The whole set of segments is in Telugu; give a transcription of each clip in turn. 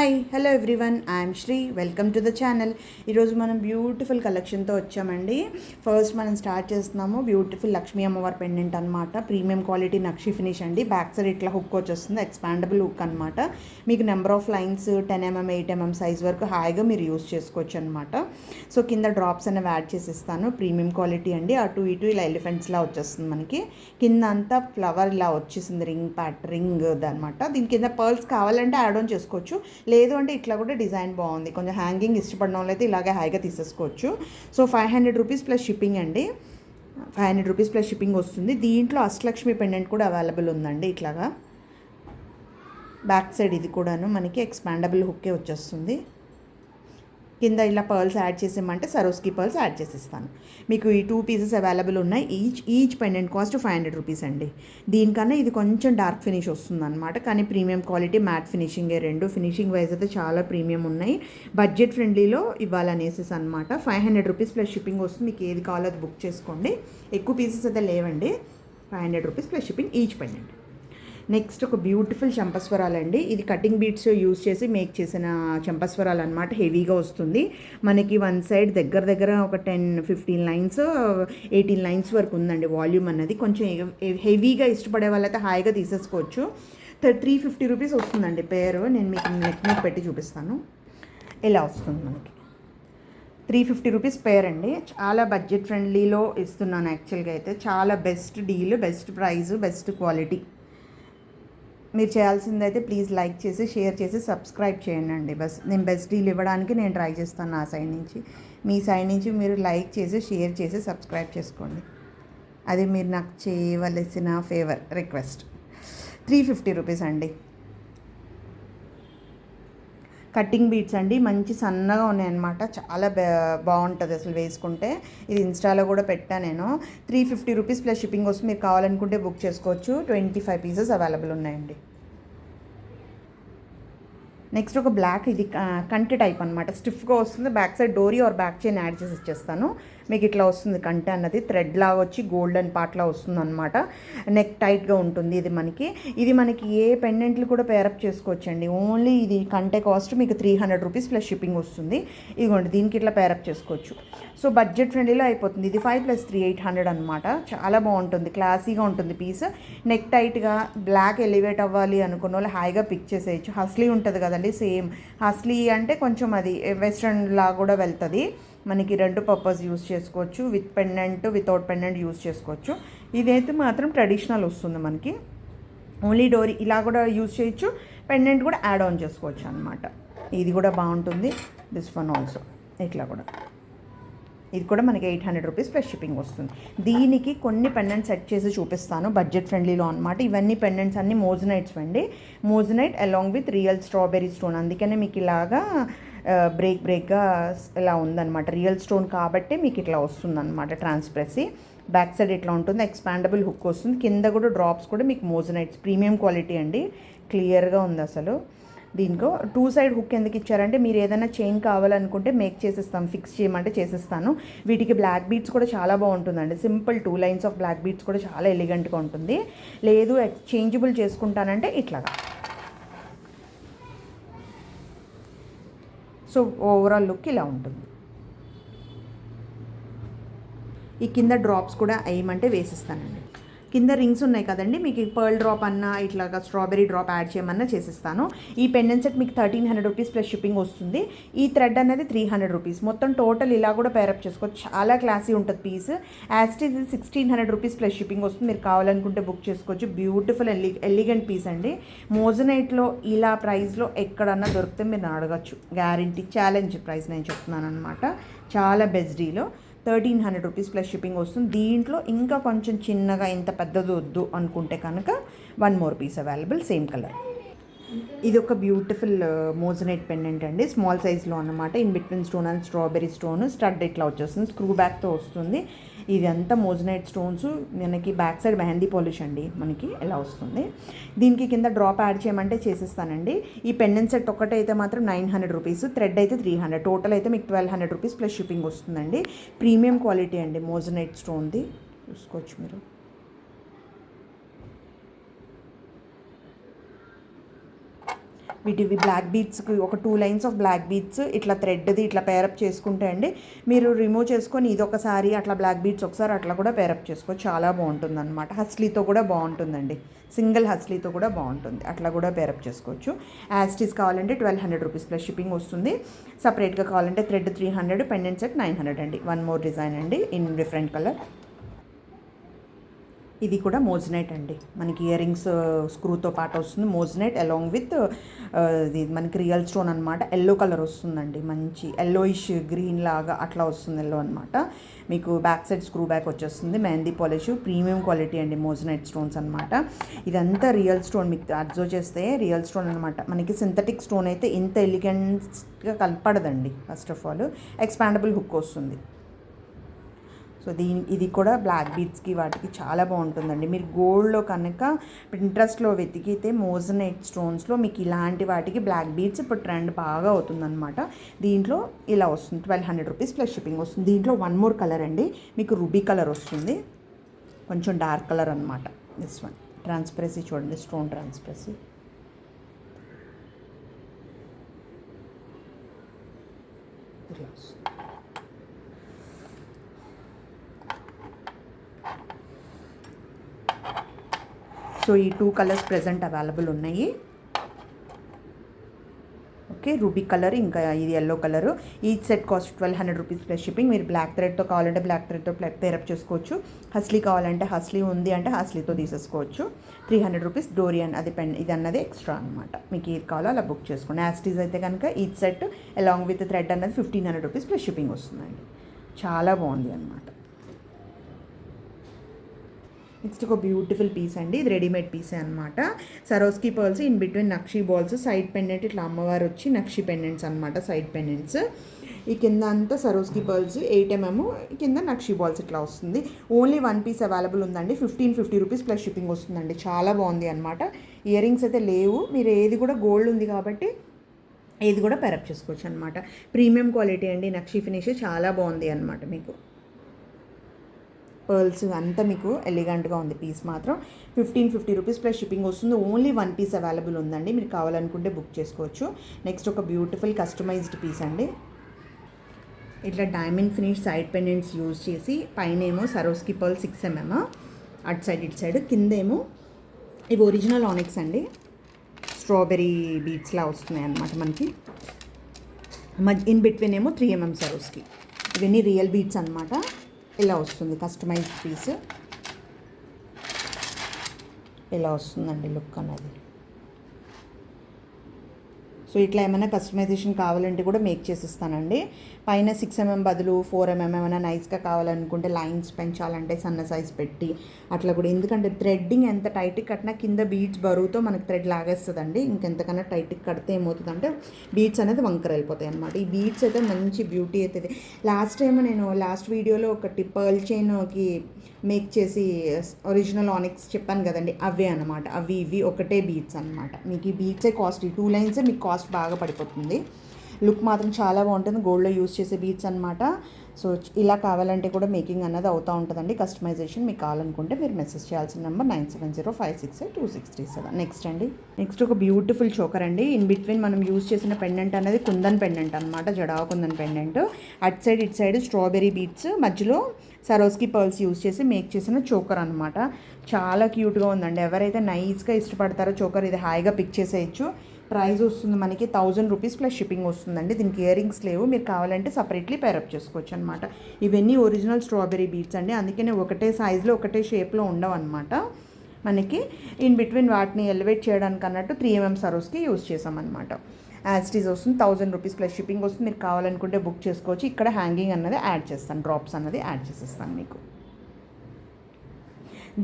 Hi hello everyone, I'm Sri. Welcome to the channel. ఈరోజు మనం బ్యూటిఫుల్ కలెక్షన్తో వచ్చామండి. ఫస్ట్ మనం స్టార్ట్ చేస్తున్నాము. బ్యూటిఫుల్ లక్ష్మీ అమ్మవారి పెండెంట్ అనమాట. ప్రీమియం క్వాలిటీ నక్షి ఫినిష్ అండి. బ్యాక్ సైడ్ ఇట్లా హుక్ వచ్చేస్తుంది, ఎక్స్పాండబుల్ హుక్ అనమాట. మీకు number of lines 10mm 8mm size వరకు హాయిగా మీరు యూస్ చేసుకోవచ్చు అనమాట. సో కింద డ్రాప్స్ అనేవి యాడ్ చేసిస్తాను. ప్రీమియం క్వాలిటీ అండి. అటు ఇటు ఇలా ఎలిఫెంట్స్లా వచ్చేస్తుంది మనకి. కింద అంతా ఫ్లవర్ ఇలా వచ్చేసింది, రింగ్ అనమాట. దీని కింద పర్ల్స్ కావాలంటే యాడ్ ఆన్ చేసుకోవచ్చు, లేదు అంటే ఇట్లా కూడా డిజైన్ బాగుంది. కొంచెం హ్యాంగింగ్ ఇష్టపడిన వాళ్ళు అయితే ఇలాగే హాయిగా తీసేసుకోవచ్చు. సో 500 రూపీస్ ప్లస్ షిప్పింగ్ అండి. 500 రూపీస్ ప్లస్ షిప్పింగ్ వస్తుంది. దీంట్లో అష్టలక్ష్మి పెండెంట్ కూడా అవైలబుల్ ఉందండి. ఇట్లాగా బ్యాక్ సైడ్ ఇది కూడాను మనకి ఎక్స్పాండబుల్ హుక్కే వచ్చేస్తుంది. కింద ఇలా పర్ల్స్ యాడ్ చేసేయమంటే సరోస్కి పర్ల్స్ యాడ్ చేసిస్తాను. మీకు ఈ 2 పీసెస్ అవైలబుల్ ఉన్నాయి. ఈచ్ పెండెంట్ కాస్ట్ 500 రూపీస్ అండి. దీనికన్నా ఇది కొంచెం డార్క్ ఫినిష్ వస్తుంది అనమాట, కానీ ప్రీమియం క్వాలిటీ మ్యాట్ ఫినిషింగే. రెండు ఫినిషింగ్ వైజ్ అయితే చాలా ప్రీమియం ఉన్నాయి. బడ్జెట్ ఫ్రెండ్లీలో ఇవ్వాలనేసి అనమాట. 500 రూపీస్ ప్లస్ షిప్పింగ్ వస్తుంది. మీకు ఏది కావాలో అది బుక్ చేసుకోండి. ఎక్కువ పీసెస్ అయితే లేవండి. 500 rupees plus shipping each pendant. Next ఒక బ్యూటిఫుల్ చంపస్వరాలండి. ఇది కటింగ్ బీడ్స్ యూజ్ చేసి మేక్ చేసిన చంపస్వరాలు అనమాట. హెవీగా వస్తుంది మనకి. వన్ సైడ్ దగ్గర ఒక 10-15 లైన్స్ 18 లైన్స్ వరకు ఉందండి వాల్యూమ్ అన్నది. కొంచెం హెవీగా ఇష్టపడే వాళ్ళైతే హాయిగా తీసేసుకోవచ్చు. 350 రూపీస్ వస్తుందండి పేరు. నేను మీకు నెక్ మీద పెట్టి చూపిస్తాను. ఇలా వస్తుంది మనకి. 350 రూపీస్ పేర్ అండి. చాలా బడ్జెట్ ఫ్రెండ్లీలో ఇస్తున్నాను. యాక్చువల్గా అయితే చాలా best deal, best price, best quality. మీరు చేయాల్సిందైతే ప్లీజ్ లైక్ చేసి, షేర్ చేసి, సబ్స్క్రైబ్ చేయండి అండి. నేను బెస్ట్ డీల్ ఇవ్వడానికి నేను ట్రై చేస్తాను నా సైడ్ నుంచి. మీ సైడ్ నుంచి మీరు లైక్ చేసి, షేర్ చేసి, సబ్స్క్రైబ్ చేసుకోండి. అది మీరు నాకు చేయవలసిన ఫేవర్, రిక్వెస్ట్. 350 రూపీస్ అండి. కట్టింగ్ బీడ్స్ అండి. మంచి సన్నగా ఉన్నాయన్నమాట. చాలా బాగుంటుంది అసలు వేసుకుంటే. ఇది ఇన్స్టాలో కూడా పెట్టాను నేను. 350 రూపీస్ ప్లస్ షిప్పింగ్ వస్తుంది. మీరు కావాలనుకుంటే బుక్ చేసుకోవచ్చు. 25 పీసెస్ అవైలబుల్ ఉన్నాయండి. నెక్స్ట్ ఒక బ్లాక్, ఇది కంటె టైప్ అనమాట. స్టిఫ్గా వస్తుంది. బ్యాక్ సైడ్ డోరీ ఆర్ బ్యాక్ చైన్ యాడ్ చేసి ఇచ్చేస్తాను. మీకు ఇట్లా వస్తుంది కంటె అన్నది. థ్రెడ్ లాగా వచ్చి గోల్డెన్ పార్ట్లా వస్తుంది అనమాట. నెక్ టైట్గా ఉంటుంది. ఇది మనకి ఏ పెండెంట్లు కూడా పేరప్ చేసుకోవచ్చండి. ఓన్లీ ఇది కంటె కాస్ట్ మీకు 300 రూపీస్ ప్లస్ షిప్పింగ్ వస్తుంది. ఇదిగోండి, దీనికి ఇట్లా పేరప్ చేసుకోవచ్చు. సో బడ్జెట్ ఫ్రెండ్లీలో అయిపోతుంది. ఇది 5 + 3 800 అనమాట. చాలా బాగుంటుంది, క్లాసీగా ఉంటుంది పీస్. నెక్ టైట్గా బ్లాక్ ఎలివేట్ అవ్వాలి అనుకున్న వాళ్ళు హాయిగా పిక్ చేసేయచ్చు. హస్లీ ఉంటుంది కదండి, సేమ్ హస్లీ అంటే కొంచెం అది వెస్ట్రన్ లా కూడా వెళ్తుంది మనకి. 2 పర్పస్ యూస్ చేసుకోవచ్చు. With pendant, without pendant use చేసుకోవచ్చు. ఇదైతే మాత్రం ట్రెడిషనల్ వస్తుంది మనకి. ఓన్లీ డోరీ ఇలా కూడా యూస్ చేయొచ్చు. పెండెంట్ కూడా యాడ్ ఆన్ చేసుకోవచ్చు అనమాట. ఇది కూడా బాగుంటుంది. దిస్ వన్ ఆల్సో ఇట్లా కూడా. ఇది కూడా మనకి 800 రూపీస్ ప్లస్ షిప్పింగ్ వస్తుంది. దీనికి కొన్ని పెండెంట్స్ సెట్ చేసి చూపిస్తాను బడ్జెట్ ఫ్రెండ్లీలో అనమాట. ఇవన్నీ పెండెంట్స్ అన్నీ మోజనైట్స్ అండి. Moissanite along with real strawberry stone. అందుకనే మీకు ఇలాగా బ్రేక్గా ఇలా ఉందన్నమాట. రియల్ స్టోన్ కాబట్టి మీకు ఇట్లా వస్తుందన్నమాట ట్రాన్స్పరెన్సీ. బ్యాక్ సైడ్ ఇట్లా ఉంటుంది. ఎక్స్పాండబుల్ హుక్ వస్తుంది. కింద కూడా డ్రాప్స్ కూడా మీకు మోజనైట్స్ ప్రీమియం క్వాలిటీ అండి. క్లియర్గా ఉంది అసలు. దీనికో 2 సైడ్ హుక్ ఎందుకు ఇచ్చారంటే మీరు ఏదైనా చైన్ కావాలనుకుంటే మేక్ చేసిస్తాం, ఫిక్స్ చేయమంటే చేసిస్తాను. వీటికి బ్లాక్ బీడ్స్ కూడా చాలా బాగుంటుందండి. Simple 2 lines of black beads కూడా చాలా ఎలిగెంట్గా ఉంటుంది. లేదు చేంజబుల్ చేసుకుంటానంటే ఇట్లాగా. సో ఓవరాల్ లుక్ ఇలా ఉంటుంది. ఈ కింద డ్రాప్స్ కూడా వేయమంటే వేసిస్తానండి. కింద రింగ్స్ ఉన్నాయి కదండి, మీకు పర్ల్ డ్రాప్ అన్నా ఇట్లాగా స్ట్రాబెరీ డ్రాప్ యాడ్ చేయమన్నా చేసిస్తాను. ఈ పెండెంట్ సెట్ మీకు 1300 రూపీస్ ప్లస్ షిప్పింగ్ వస్తుంది. ఈ థ్రెడ్ అనేది 300 రూపీస్. మొత్తం టోటల్ ఇలా కూడా పేరప్ చేసుకోవచ్చు. చాలా క్లాసీ ఉంటుంది పీస్. యాస్టీజ్ 1600 రూపీస్ ప్లస్ షిప్పింగ్ వస్తుంది. మీరు కావాలనుకుంటే బుక్ చేసుకోవచ్చు. బ్యూటిఫుల్ ఎలిగెంట్ పీస్ అండి. మోజనైట్లో ఇలా ప్రైస్లో ఎక్కడన్నా దొరికితే మీరు అడగచ్చు. గ్యారంటీ, ఛాలెంజ్ ప్రైస్ నేను చెప్తున్నాను అనమాట. చాలా బెస్ట్ డీలో 1300 రూపీస్ ప్లస్ షిప్పింగ్ వస్తుంది. దీంట్లో ఇంకా కొంచెం చిన్నగా ఇంత పెద్దది వద్దు అనుకుంటే కనుక 1 more piece available, same colour. ఇది ఒక బ్యూటిఫుల్ మోజనైట్ పెండెంట్ అండి. స్మాల్ సైజ్లో అనమాట. In between stone and strawberry stone stud ఇట్లా వచ్చేస్తుంది. స్క్రూ బ్యాక్తో వస్తుంది. ఇది అంతా మోజనైట్ స్టోన్స్. మనకి బ్యాక్ సైడ్ మెహందీ పాలిష్ అండి మనకి ఎలా వస్తుంది. దీనికి కింద డ్రాప్ యాడ్ చేయమంటే చేసిస్తానండి. ఈ పెండెంట్ సెట్ ఒకటైతే మాత్రం 900 రూపీస్, థ్రెడ్ అయితే 300, టోటల్ అయితే మీకు 1200 రూపీస్ ప్లస్ షిప్పింగ్ వస్తుందండి. ప్రీమియం క్వాలిటీ అండి మోజనైట్ స్టోన్ది. చూసుకోవచ్చు మీరు. వీటివి బ్లాక్ బీడ్స్కి ఒక 2 లైన్స్ ఆఫ్ బ్లాక్ బీడ్స్ ఇట్లా థ్రెడ్ది ఇట్లా పేరప్ చేసుకుంటే అండి మీరు రిమూవ్ చేసుకొని ఇది ఒకసారి అట్లా బ్లాక్ బీడ్స్ ఒకసారి అట్లా కూడా పేరప్ చేసుకోవచ్చు. చాలా బాగుంటుంది అనమాట. హస్లీతో కూడా బాగుంటుందండి, సింగిల్ హస్లీతో కూడా బాగుంటుంది, అట్లా కూడా పేరప్ చేసుకోవచ్చు. యాస్టీస్ కావాలంటే 1200 రూపీస్ ప్లస్ షిప్పింగ్ వస్తుంది. సపరేట్గా కావాలంటే థ్రెడ్ 300, పెండెంట్ సెట్ 900 అండి. వన్ మోర్ డిజైన్ అండి ఇన్ డిఫరెంట్ కలర్. ఇది కూడా మోజ్నైట్ అండి, మనకి ఇయర్ రింగ్స్ స్క్రూతో పాటు వస్తుంది మోజ్నైట్ అలాంగ్ విత్ ఇది మనకి రియల్ స్టోన్ అనమాట. ఎల్లో కలర్ వస్తుందండి, మంచి ఎల్లోయిష్ గ్రీన్ లాగా అట్లా వస్తుంది ఎల్లో అనమాట. మీకు బ్యాక్ సైడ్ స్క్రూ బ్యాక్ వచ్చేస్తుంది. మెహందీ పాలిష్ ప్రీమియం క్వాలిటీ అండి, మోజ్నైట్ స్టోన్స్ అనమాట. ఇదంతా రియల్ స్టోన్, మీకు అబ్జర్వ్ చేస్తే రియల్ స్టోన్ అనమాట. మనకి సింథటిక్ స్టోన్ అయితే ఇంత ఎలిగెంట్గా కనపడదండి. First of all expandable hook వస్తుంది. సో ఇది కూడా బ్లాక్ బీడ్స్కి వాటికి చాలా బాగుంటుందండి. మీరు గోల్డ్లో కనుక ఇంట్రెస్ట్లో వెతికితే మోజనైట్ స్టోన్స్లో మీకు ఇలాంటి వాటికి బ్లాక్ బీడ్స్ ఇప్పుడు ట్రెండ్ బాగా అవుతుందన్నమాట. దీంట్లో ఇలా వస్తుంది 1200 రూపీస్ ప్లస్ షిప్పింగ్ వస్తుంది. దీంట్లో వన్ మోర్ కలర్ అండి, మీకు రూబీ కలర్ వస్తుంది, కొంచెం డార్క్ కలర్ అనమాట. దిస్ వన్ ట్రాన్స్పరెన్సీ చూడండి, స్టోన్ ట్రాన్స్పరెన్సీ ఇలా వస్తుంది. సో ఈ 2 కలర్స్ ప్రెజెంట్ అవైలబుల్ ఉన్నాయి. ఓకే, రూబీ కలర్ ఇంకా ఇది ఎల్లో కలర్. ఈ set cost 1200 rupees plus shipping. మీరు బ్లాక్ థ్రెడ్తో కావాలంటే బ్లాక్ థ్రెడ్తో పేరప్ చేసుకోవచ్చు. హస్లీ కావాలంటే హస్లీ ఉంది అంటే హస్లీతో తీసేసుకోవచ్చు. 300 రూపీస్ డోరియన్ అది ఇది అన్నది ఎక్స్ట్రా అనమాట. మీకు ఏది కావాలో అలా బుక్ చేసుకోండి. యాస్టీస్ అయితే కనుక ఈ సెట్ అలాంగ్ విత్ థ్రెడ్ అన్నది 1500 రూపీస్ ప్లస్ షిప్పింగ్ వస్తుందండి. చాలా బాగుంది అనమాట. నెక్స్ట్ ఒక బ్యూటిఫుల్ పీస్ అండి, ఇది రెడీమేడ్ పీసే అనమాట. సరోస్కి pearls in between nakshi balls, side pendant ఇట్లా అమ్మవారు వచ్చి నక్షి పెండెంట్స్ అనమాట. సైడ్ పెండెంట్స్ ఈ కింద అంతా సరోస్కి పర్ల్స్ 8 mm, కింద నక్షి బాల్స్ ఇట్లా వస్తుంది. ఓన్లీ 1 పీస్ అవైలబుల్ ఉందండి. 1550 రూపీస్ ప్లస్ షిప్పింగ్ వస్తుందండి. చాలా బాగుంది అనమాట. ఇయర్ రింగ్స్ అయితే లేవు, మీరు ఏది కూడా గోల్డ్ ఉంది కాబట్టి ఏది కూడా పేరప్ చేసుకోవచ్చు అనమాట. ప్రీమియం క్వాలిటీ అండి, నక్షి ఫినిష్ చాలా బాగుంది అనమాట. మీకు పర్ల్స్ అంతా మీకు ఎలిగెంట్గా ఉంది. పీస్ మాత్రం 1550 రూపీస్ ప్లస్ షిప్పింగ్ వస్తుంది. ఓన్లీ 1 పీస్ అవైలబుల్ ఉందండి, మీరు కావాలనుకుంటే బుక్ చేసుకోవచ్చు. నెక్స్ట్ ఒక బ్యూటిఫుల్ కస్టమైజ్డ్ పీస్ అండి. ఇట్లా diamond finish side pendants use చేసి పైన ఏమో సరోస్కి పర్ల్ 6 mm, అటు సైడ్ ఇటు సైడ్, కిందేమో ఇవి ఒరిజినల్ ఆనిక్స్ అండి, స్ట్రాబెరీ బీడ్స్లా వస్తున్నాయి అన్నమాట మనకి. ఇన్ బిట్వీన్ ఏమో 3 mm సరోస్కి. ఇవన్నీ రియల్ బీడ్స్ అనమాట. ఇలా వస్తుంది కస్టమైజ్డ్ పీస్, ఇలా వస్తుందండి లుక్ అనేది. సో ఇట్లా ఏమైనా కస్టమైజేషన్ కావాలంటే కూడా మేక్ చేసిస్తానండి. పైన 6 mm బదులు 4 mm ఏమైనా నైస్గా కావాలనుకుంటే లైన్స్ పెంచాలంటే సన్న సైజ్ పెట్టి అట్లా కూడా. ఎందుకంటే థ్రెడ్డింగ్ ఎంత టైట్గా కట్టినా కింద బీడ్స్ బరువుతో మనకు థ్రెడ్ లాగేస్తుందండి. ఇంకెంతకన్నా టైట్గా కడితే ఏమవుతుందంటే బీడ్స్ అనేది వంకర వెళ్ళిపోతాయి అనమాట. ఈ బీడ్స్ అయితే మంచి బ్యూటీ అవుతుంది. లాస్ట్ వీడియోలో ఒకటి పర్ల్ చైన్కి మేక్ చేసి ఒరిజినల్ ఆనిక్స్ చెప్పాను కదండి, అవే అనమాట. అవి ఇవి ఒకటే బీడ్స్ అనమాట. మీకు ఈ బీడ్సే కాస్ట్, 2 లైన్సే మీకు కాస్ట్ బాగా పడిపోతుంది. లుక్ మాత్రం చాలా బాగుంటుంది, గోల్డ్లో యూజ్ చేసే బీడ్స్ అనమాట. సో ఇలా కావాలంటే కూడా మేకింగ్ అన్నది అవుతూ ఉంటుందండి. కస్టమైజేషన్ మీకు కావాలనుకుంటే మీరు మెసేజ్ చేయాల్సిన నెంబర్ 9705682637. నెక్స్ట్ ఒక బ్యూటిఫుల్ చోకర్ అండి. ఇన్ బిట్వీన్ మనం యూజ్ చేసిన పెండెంట్ అనేది కుందన్ పెండెంట్ అనమాట, జడావ కుందన్ పెండెంట్. అటు సైడ్ ఇటు సైడ్ స్ట్రాబెరీ బీడ్స్, మధ్యలో సరోస్కి పర్ల్స్ యూజ్ చేసి మేక్ చేసిన చోకర్ అనమాట. చాలా క్యూట్గా ఉందండి. ఎవరైతే నైస్గా ఇష్టపడతారో చోకర్ ఇది హాయిగా పిక్ చేసేయచ్చు. ప్రైస్ వస్తుంది మనకి 1000 రూపీస్ ప్లస్ షిప్పింగ్ వస్తుందండి. దీనికి ఇయర్ రింగ్స్ లేవు, మీరు కావాలంటే సపరేట్లీ పేరప్ చేసుకోవచ్చు అనమాట. ఇవన్నీ ఒరిజినల్ స్ట్రాబెరీ బీడ్స్ అండి, అందుకనే ఒకటే సైజులో ఒకటే షేప్లో ఉండవు అనమాట. మనకి ఇన్ బిట్వీన్ వాటిని ఎలివేట్ చేయడానికి అన్నట్టు 3 mm సరోస్కి యూజ్ చేసామన్నమాట. యాస్టీస్ వస్తుంది 1000 రూపీస్ ప్లస్ షిప్పింగ్ వస్తుంది. మీరు కావాలనుకుంటే బుక్ చేసుకోవచ్చు. ఇక్కడ హ్యాంగింగ్ అన్నది యాడ్ చేస్తాను, డ్రాప్స్ అన్నది యాడ్ చేసేస్తాను మీకు.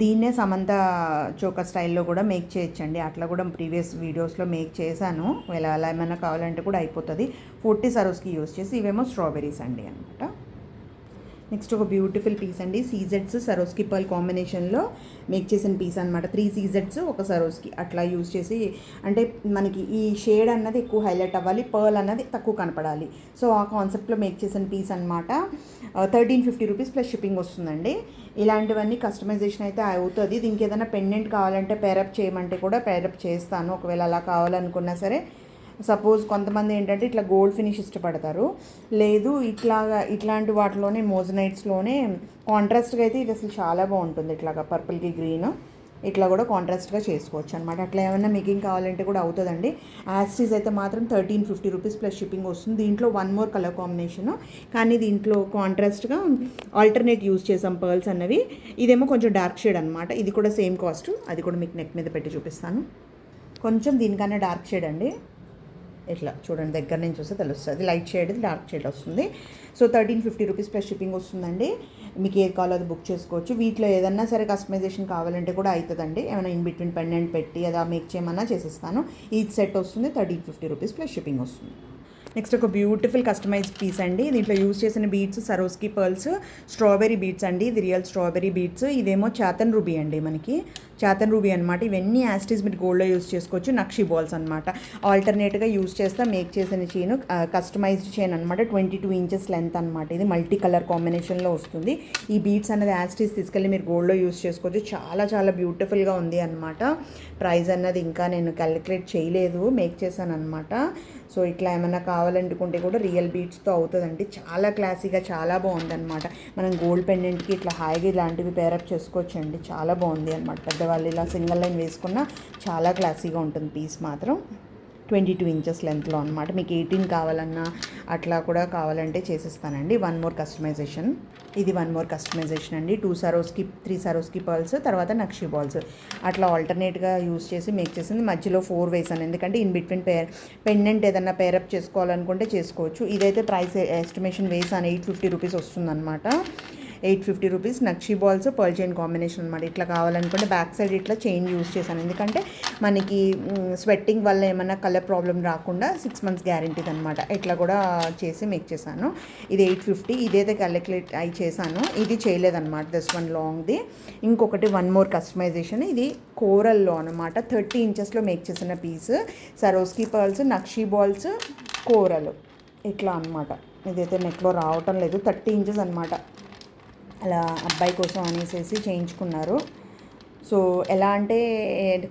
దీన్నే సమంత చోకర్ స్టైల్లో కూడా మేక్ చేయొచ్చండి. అట్లా కూడా ప్రీవియస్ వీడియోస్లో మేక్ చేశాను. అలా ఏమైనా కావాలంటే కూడా అయిపోతుంది. 40 సరోస్కి యూజ్ చేసి. ఇవేమో స్ట్రాబెరీస్ అండి అనమాట. నెక్స్ట్ ఒక బ్యూటిఫుల్ పీస్ అండి, సీజెడ్స్ సరోస్కి పర్ల్ కాంబినేషన్లో మేక్ చేసిన పీస్ అనమాట. 3 సీజెడ్స్ ఒక సరోస్కి అట్లా యూజ్ చేసి, అంటే మనకి ఈ షేడ్ అన్నది ఎక్కువ హైలైట్ అవ్వాలి, పర్ల్ అన్నది తక్కువ కనపడాలి. సో ఆ కాన్సెప్ట్లో మేక్ చేసిన పీస్ అనమాట. 1350 రూపీస్ ప్లస్ షిప్పింగ్ వస్తుందండి. ఇలాంటివన్నీ కస్టమైజేషన్ అయితే అవుతుంది. దీనికి ఏదైనా పెండెంట్ కావాలంటే పేరప్ చేయమంటే కూడా పేరప్ చేస్తాను. ఒకవేళ అలా కావాలనుకున్నా సరే సపోజ్ కొంతమంది ఏంటంటే ఇట్లా గోల్డ్ ఫినిష్ ఇష్టపడతారు, లేదు ఇట్లాంటి వాటిలోనే మోజనైట్స్లోనే కాంట్రాస్ట్గా అయితే ఇది అసలు చాలా బాగుంటుంది. ఇట్లాగా పర్పుల్కి గ్రీన్ ఇట్లా కూడా కాంట్రాస్ట్గా చేసుకోవచ్చు అనమాట. అట్లా ఏమైనా మేకింగ్ కావాలంటే కూడా అవుతుందండి. యాస్టీస్ అయితే మాత్రం 1350 రూపీస్ ప్లస్ షిప్పింగ్ వస్తుంది. దీంట్లో వన్ మోర్ కలర్ కాంబినేషను, కానీ దీంట్లో కాంట్రాస్ట్గా ఆల్టర్నేట్ యూస్ చేసాం పర్ల్స్ అన్నవి. ఇదేమో కొంచెం డార్క్ షేడ్ అనమాట. ఇది కూడా సేమ్ కాస్ట్, అది కూడా మీకు నెక్ మీద పెట్టి చూపిస్తాను. కొంచెం దీనికన్నా డార్క్ షేడ్ అండి. ఇట్లా చూడండి, దగ్గర నుంచి చూస్తే తెలుస్తుంది. లైట్ షేడ్ డార్క్ షేడ్ వస్తుంది. సో 1350 రూపీస్ ప్లస్ షిప్పింగ్ వస్తుందండి. మీకు ఏది కావాలో అది బుక్ చేసుకోవచ్చు. వీటిలో ఏదన్నా సరే కస్టమైజేషన్ కావాలంటే కూడా అవుతుందండి. ఏమైనా ఇన్ బిట్వీన్ పెండెంట్ పెట్టి అదా మేక్ చేయమన్నా చేసిస్తాను. ఈ సెట్ వస్తుంది 1350 రూపీస్ ప్లస్ షిప్పింగ్ వస్తుంది. నెక్స్ట్ ఒక బ్యూటిఫుల్ కస్టమైజ్డ్ పీస్ అండి. దీంట్లో యూజ్ చేసిన బీడ్స్ సరోస్కి పర్ల్స్ స్ట్రాబెరీ బీడ్స్ అండి. ఇది రియల్ స్ట్రాబెరీ బీడ్స్. ఇదేమో చాతన్ రూబీ అండి, మనకి చాతన్ రూబీ అనమాట. ఇవన్నీ యాస్టీస్ మీరు గోల్డ్లో యూజ్ చేసుకోవచ్చు. నక్షి బాల్స్ అనమాట. ఆల్టర్నేట్గా యూజ్ చేస్తా మేక్ చేసిన చైన్, కస్టమైజ్డ్ చైన్ అనమాట. 22 ఇంచెస్ లెంత్ అనమాట. ఇది మల్టీ కలర్ కాంబినేషన్లో వస్తుంది. ఈ బీడ్స్ అనేది యాస్టీస్ తీసుకెళ్ళి మీరు గోల్డ్లో యూజ్ చేసుకోవచ్చు. చాలా చాలా బ్యూటిఫుల్గా ఉంది అనమాట. ప్రైస్ అన్నది ఇంకా నేను క్యాలిక్యులేట్ చేయలేదు, మేక్ చేశాను అనమాట. సో ఇట్లా ఏమైనా కావాలనుకుంటే కూడా రియల్ బీడ్స్తో అవుతుందండి. చాలా క్లాసీగా చాలా బాగుందన్నమాట. మనం గోల్డ్ పెండెంట్కి ఇట్లా హాయిగా ఇలాంటివి పేరప్ చేసుకోవచ్చండి. చాలా బాగుంది అనమాట. పెద్దవాళ్ళు ఇలా సింగిల్ లైన్ వేసుకున్నా చాలా క్లాసీగా ఉంటుంది. పీస్ మాత్రం 22 ఇంచెస్ లెంత్లో అనమాట. మీకు 18 కావాలన్నా అట్లా కూడా కావాలంటే చేసిస్తానండి. One more customization. ఇది వన్ మోర్ కస్టమైజేషన్ అండి. 2 సరోస్కి 3 సరోస్కి పర్ల్స్, తర్వాత నక్షి బాల్స్ అట్లా ఆల్టర్నేట్గా యూస్ చేసి మేక్ చేసింది. మధ్యలో 4 వేసాను, ఎందుకంటే ఇన్ బిట్వీన్ పెండెంట్ ఏదన్నా పేరప్ చేసుకోవాలనుకుంటే చేసుకోవచ్చు. ఇదైతే ప్రైస్ ఎస్టిమేషన్ వేసాను, 850 రూపీస్ వస్తుందన్నమాట. 850 రూపీస్ నక్షి బాల్స్ పర్ల్ చైన్ కాంబినేషన్ అనమాట. ఇట్లా కావాలనుకుంటే బ్యాక్ సైడ్ ఇట్లా చైన్ యూస్ చేశాను, ఎందుకంటే మనకి స్వెట్టింగ్ వల్ల ఏమన్నా కలర్ ప్రాబ్లం రాకుండా 6 months గ్యారంటీది అనమాట. ఇట్లా కూడా చేసి మేక్ చేశాను. ఇది 850. ఇదైతే క్యాలిక్యులేట్ అయి చేశాను. ఇది చేయలేదన్నమాట, దిస్ వన్ లాంగ్ది. ఇంకొకటి వన్ మోర్ కస్టమైజేషన్. ఇది కోరల్లో అనమాట. 30 ఇంచెస్లో మేక్ చేసిన పీస్. సరోస్కి పర్ల్స్, నక్షి బాల్స్, కోరలు ఇట్లా అనమాట. ఇదైతే నెక్లో రావటం లేదు. 30 ఇంచెస్ అనమాట. అలా అబ్బాయి కోసం అనేసి చేయించుకున్నారు. సో ఎలా అంటే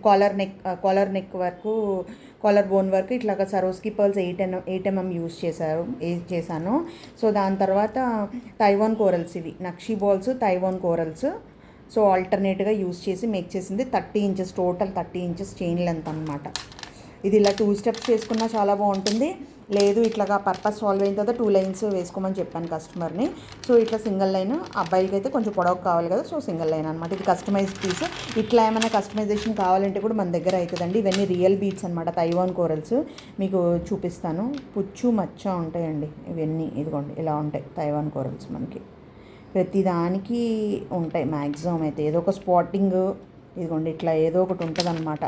కాలర్ నెక్ వరకు, కాలర్ బోన్ వరకు ఇట్లాగా సరోస్కి పర్ల్స్ 8 mm యూజ్ చేశాను. సో దాని తర్వాత తైవాన్ కోరల్స్, ఇవి నక్షి బాల్స్ తైవాన్ కోరల్స్. సో ఆల్టర్నేట్గా యూజ్ చేసి మేక్ చేసింది. 30 inches, total 30 inches chain length అనమాట. ఇది ఇలా 2 steps చేసుకున్నా చాలా బాగుంటుంది. లేదు ఇట్లాగా పర్పస్ సాల్వ్ అయిన తర్వాత 2 lines వేసుకోమని చెప్పాను కస్టమర్ని. సో ఇట్లా సింగిల్ లైన్, అబ్బాయిలకి అయితే కొంచెం పొడవు కావాలి కదా, సో సింగిల్ లైన్ అనమాట. ఇది కస్టమైజ్డ్ పీస్. ఇట్లా ఏమైనా కస్టమైజేషన్ కావాలంటే కూడా మన దగ్గర అవుతుందండి. ఇవన్నీ రియల్ బీడ్స్ అనమాట, తైవాన్ కోరల్స్. మీకు చూపిస్తాను. పుచ్చు మచ్చ ఉంటాయండి ఇవన్నీ. ఇదిగోండి ఇలా ఉంటాయి తైవాన్ కోరల్స్. మనకి ప్రతిదానికి ఉంటాయి మ్యాక్సిమం అయితే. ఏదో ఒక స్పాటింగ్, ఇదిగోండి ఇట్లా ఏదో ఒకటి ఉంటుంది అనమాట.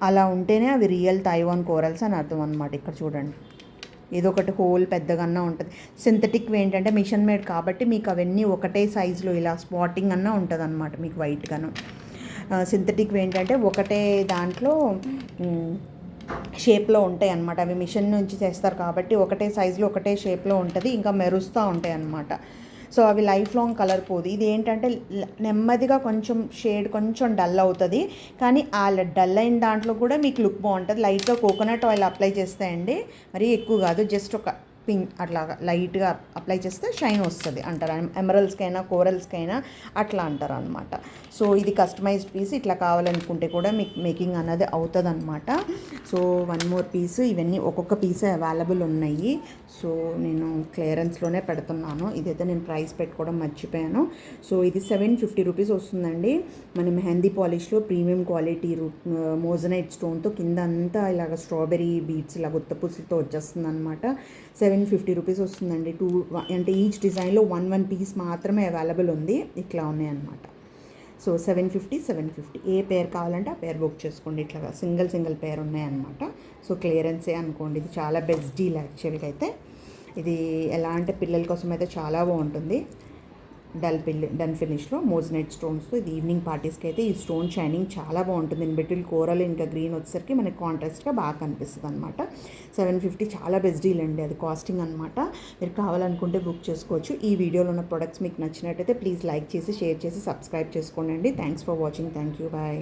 అలా ఉంటేనే అవి రియల్ తైవాన్ కోరల్స్ అని అర్థం అనమాట. ఇక్కడ చూడండి, ఏదో ఒకటి హోల్ పెద్దగా ఉంటుంది. సింథటిక్ ఏంటంటే మిషన్ మేడ్ కాబట్టి మీకు అవన్నీ ఒకటే సైజులో ఇలా స్పాటింగ్ అన్నా ఉంటుంది అనమాట మీకు వైట్గాను. సింథటిక్ ఏంటంటే ఒకటే దాంట్లో షేప్లో ఉంటాయి అన్నమాట. అవి మిషన్ నుంచి చేస్తారు కాబట్టి ఒకటే సైజులో ఒకటే షేప్లో ఉంటుంది, ఇంకా మెరుస్తూ ఉంటాయి అన్నమాట. సో అవి లైఫ్ లాంగ్ కలర్ పోదు. ఇది ఏంటంటే నెమ్మదిగా కొంచెం షేడ్ కొంచెం డల్ అవుతుంది, కానీ ఆ డల్ అయిన దాంట్లో కూడా మీకు లుక్ బాగుంటుంది. లైట్గా కోకోనట్ ఆయిల్ అప్లై చేస్తాయండి, మరీ ఎక్కువ కాదు, జస్ట్ ఒక పింక్ అట్లాగా లైట్గా అప్లై చేస్తే షైన్ వస్తుంది అంటారు. ఎమరల్స్కైనా కోరల్స్కైనా అట్లా అంటారు అనమాట. సో ఇది కస్టమైజ్డ్ పీస్. ఇట్లా కావాలనుకుంటే కూడా మీకు మేకింగ్ అన్నది అవుతుంది అనమాట. So one more piece. ఇవన్నీ ఒక్కొక్క పీస్ అవైలబుల్ ఉన్నాయి. సో నేను క్లియరెన్స్లోనే పెడుతున్నాను. ఇదైతే నేను ప్రైస్ పెట్టుకోవడం మర్చిపోయాను. సో ఇది 750 రూపీస్ వస్తుందండి. మన మెహందీ పాలిష్లో ప్రీమియం క్వాలిటీ మోజనైట్ స్టోన్తో కింద అంతా ఇలాగ స్ట్రాబెరీ బీడ్స్ ఇలా గుత్త పూసలతో వచ్చేస్తుంది అనమాట. 750 రూపీస్ వస్తుందండి. అంటే ఈచ్ డిజైన్లో 1 పీస్ మాత్రమే అవైలబుల్ ఉంది. ఇట్లా ఉన్నాయన్నమాట. సో 750 ఏ పేర్ కావాలంటే ఆ పేర్ బుక్ చేసుకోండి. ఇట్లా సింగిల్ పేర్ ఉన్నాయన్నమాట. సో క్లియరెన్సే అనుకోండి. ఇది చాలా బెస్ట్ డీల్ యాక్చువల్గా అయితే. ఇది ఎలా అంటే పిల్లల కోసం అయితే చాలా బాగుంటుంది. డన్ ఫినిష్లో మోజనైట్ స్టోన్స్తో. ఇది ఈవినింగ్ పార్టీస్కి అయితే ఈ స్టోన్ షైనింగ్ చాలా బాగుంటుంది. ఇన్ బిట్వీన్ కోరల్ ఇంకా గ్రీన్ వచ్చేసరికి మనకి కాంట్రాస్ట్గా బాగా కనిపిస్తుంది అనమాట. 750 చాలా బెస్ట్ డీల్ అండి, అది కాస్టింగ్ అనమాట. మీరు కావాలనుకుంటే బుక్ చేసుకోవచ్చు. ఈ వీడియోలో ఉన్న ప్రొడక్ట్స్ మీకు నచ్చినట్టయితే ప్లీజ్ లైక్ చేసి, షేర్ చేసి, సబ్స్క్రైబ్ చేసుకోండి. Thanks for watching. Thank you. Bye.